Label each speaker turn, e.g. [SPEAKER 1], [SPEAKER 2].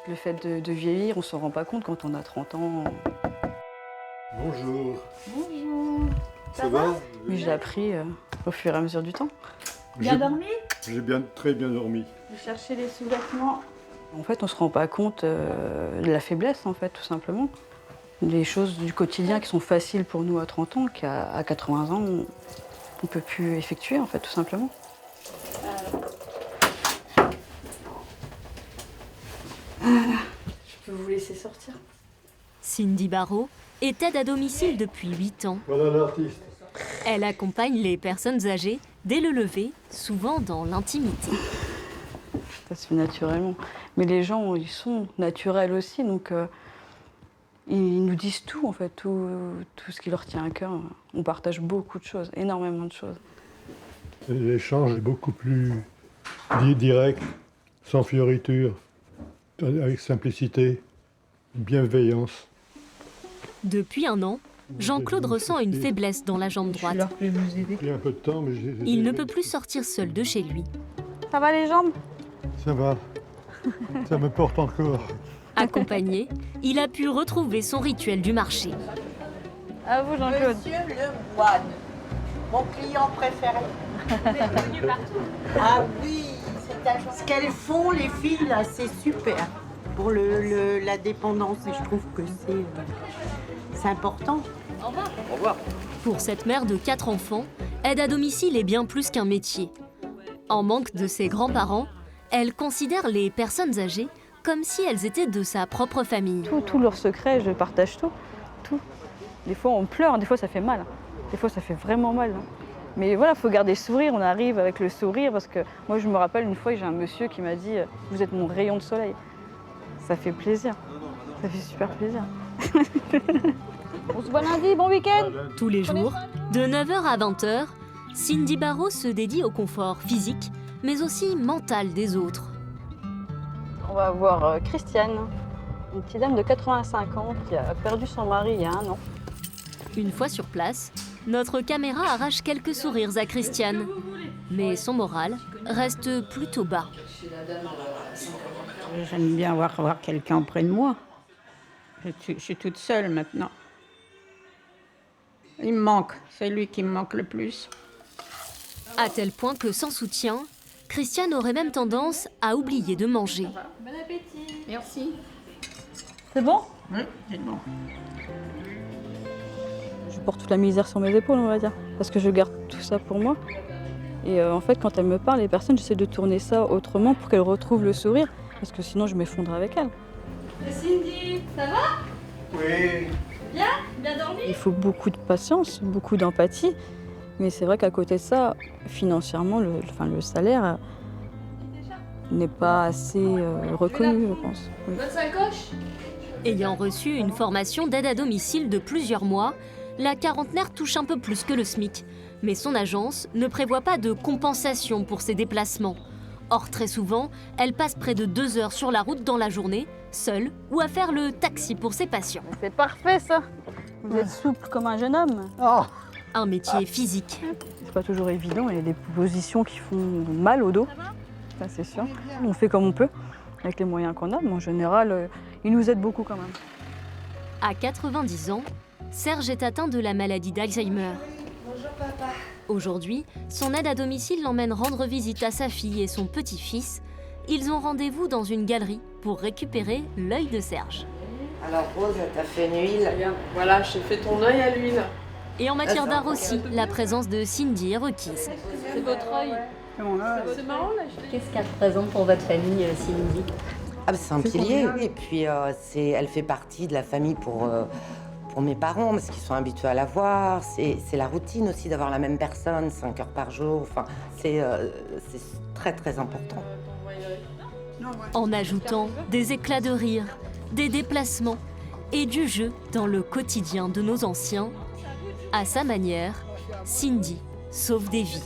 [SPEAKER 1] Le fait de vieillir, on ne s'en rend pas compte quand on a 30 ans.
[SPEAKER 2] Bonjour.
[SPEAKER 3] Bonjour.
[SPEAKER 2] Ça va?
[SPEAKER 1] Mais j'ai appris au fur et à mesure du temps.
[SPEAKER 3] Bien dormi?
[SPEAKER 2] J'ai très bien dormi.
[SPEAKER 1] De chercher les sous-vêtements. En fait, on ne se rend pas compte de la faiblesse, en fait, tout simplement. Les choses du quotidien qui sont faciles pour nous à 30 ans, qu'à 80 ans, on ne peut plus effectuer, en fait, tout simplement. Voilà. Je peux vous laisser sortir.
[SPEAKER 4] Cindy Barrault est aide à domicile depuis 8 ans.
[SPEAKER 2] Voilà l'artiste.
[SPEAKER 4] Elle accompagne les personnes âgées dès le lever, souvent dans l'intimité.
[SPEAKER 1] Ça se fait naturellement. Mais les gens, ils sont naturels aussi, donc ils nous disent tout, en fait, tout ce qui leur tient à cœur. On partage beaucoup de choses, énormément de choses.
[SPEAKER 2] L'échange est beaucoup plus direct, sans fioriture, avec simplicité, bienveillance.
[SPEAKER 4] Depuis 1 an, Jean-Claude ressent une faiblesse dans la jambe droite.
[SPEAKER 2] J'ai pris un peu de temps, mais
[SPEAKER 4] Il ne peut plus sortir seul de chez lui.
[SPEAKER 1] Ça va les jambes?
[SPEAKER 2] Ça va. Ça me porte encore.
[SPEAKER 4] Accompagné, il a pu retrouver son rituel du marché.
[SPEAKER 1] À vous, Jean-Claude.
[SPEAKER 3] Monsieur le moine, mon client préféré. Ah oui, c'est un genre. Ce qu'elles font, les filles, là, c'est super. Pour la dépendance, et je trouve que c'est important.
[SPEAKER 4] Pour cette mère de 4 enfants, aide à domicile est bien plus qu'un métier. En manque de ses grands-parents, elle considère les personnes âgées comme si elles étaient de sa propre famille.
[SPEAKER 1] Tout leur secret, je partage tout. Des fois, on pleure, des fois, ça fait mal. Des fois, ça fait vraiment mal. Mais voilà, il faut garder le sourire. On arrive avec le sourire parce que moi, je me rappelle une fois, j'ai un monsieur qui m'a dit « Vous êtes mon rayon de soleil ». Ça fait plaisir. Ça fait super plaisir. On se voit lundi, bon week-end.
[SPEAKER 4] Tous les jours, de 9h à 20h, Cindy Barrault se dédie au confort physique, mais aussi mental des autres.
[SPEAKER 1] On va voir Christiane, une petite dame de 85 ans qui a perdu son mari il y a 1 an.
[SPEAKER 4] Une fois sur place, notre caméra arrache quelques sourires à Christiane. Mais son moral reste plutôt bas.
[SPEAKER 5] J'aime bien avoir quelqu'un près de moi. Je suis toute seule maintenant. Il me manque, c'est lui qui me manque le plus.
[SPEAKER 4] À tel point que sans soutien, Christiane aurait même tendance à oublier de manger.
[SPEAKER 5] Bon appétit. Merci.
[SPEAKER 1] C'est bon?
[SPEAKER 5] Oui, c'est bon.
[SPEAKER 1] Je porte toute la misère sur mes épaules, on va dire, parce que je garde tout ça pour moi. Et en fait, quand elles me parlent, les personnes, j'essaie de tourner ça autrement pour qu'elles retrouvent le sourire, parce que sinon je m'effondre avec elles.
[SPEAKER 6] Cindy, ça va?
[SPEAKER 2] Oui.
[SPEAKER 6] Bien dormi?
[SPEAKER 1] Il faut beaucoup de patience, beaucoup d'empathie, mais c'est vrai qu'à côté de ça, financièrement, le salaire n'est pas assez reconnu, je pense. Oui.
[SPEAKER 6] Votre sacoche?
[SPEAKER 4] Ayant reçu une formation d'aide à domicile de plusieurs mois, la quarantenaire touche un peu plus que le SMIC. Mais son agence ne prévoit pas de compensation pour ses déplacements. Or, très souvent, elle passe près de 2 heures sur la route dans la journée, seule ou à faire le taxi pour ses patients.
[SPEAKER 1] C'est parfait ça. Vous êtes souple comme un jeune homme.
[SPEAKER 2] Oh.
[SPEAKER 4] Un métier physique.
[SPEAKER 1] C'est pas toujours évident, il y a des positions qui font mal au dos, ça c'est sûr. On fait comme on peut, avec les moyens qu'on a, mais en général, ils nous aident beaucoup quand même.
[SPEAKER 4] À 90 ans, Serge est atteint de la maladie d'Alzheimer.
[SPEAKER 6] Bonjour papa.
[SPEAKER 4] Aujourd'hui, son aide à domicile l'emmène rendre visite à sa fille et son petit-fils. Ils ont rendez-vous dans une galerie pour récupérer l'œil de Serge.
[SPEAKER 3] Alors Rose, t'as fait une huile.
[SPEAKER 6] Regarde, voilà, j'ai fait ton œil à l'huile.
[SPEAKER 4] Et en matière d'art aussi, la présence de Cindy est requise.
[SPEAKER 6] C'est votre œil. C'est marrant là,
[SPEAKER 7] Qu'est-ce qu'elle représente pour votre famille, Cindy?
[SPEAKER 3] Ah, bah, c'est un pilier, oui. Et puis, elle fait partie de la famille pour mes parents, parce qu'ils sont habitués à la voir. C'est la routine aussi d'avoir la même personne 5 heures par jour. Enfin, c'est très, très important.
[SPEAKER 4] En ajoutant des éclats de rire, des déplacements et du jeu dans le quotidien de nos anciens, à sa manière, Cindy sauve des vies.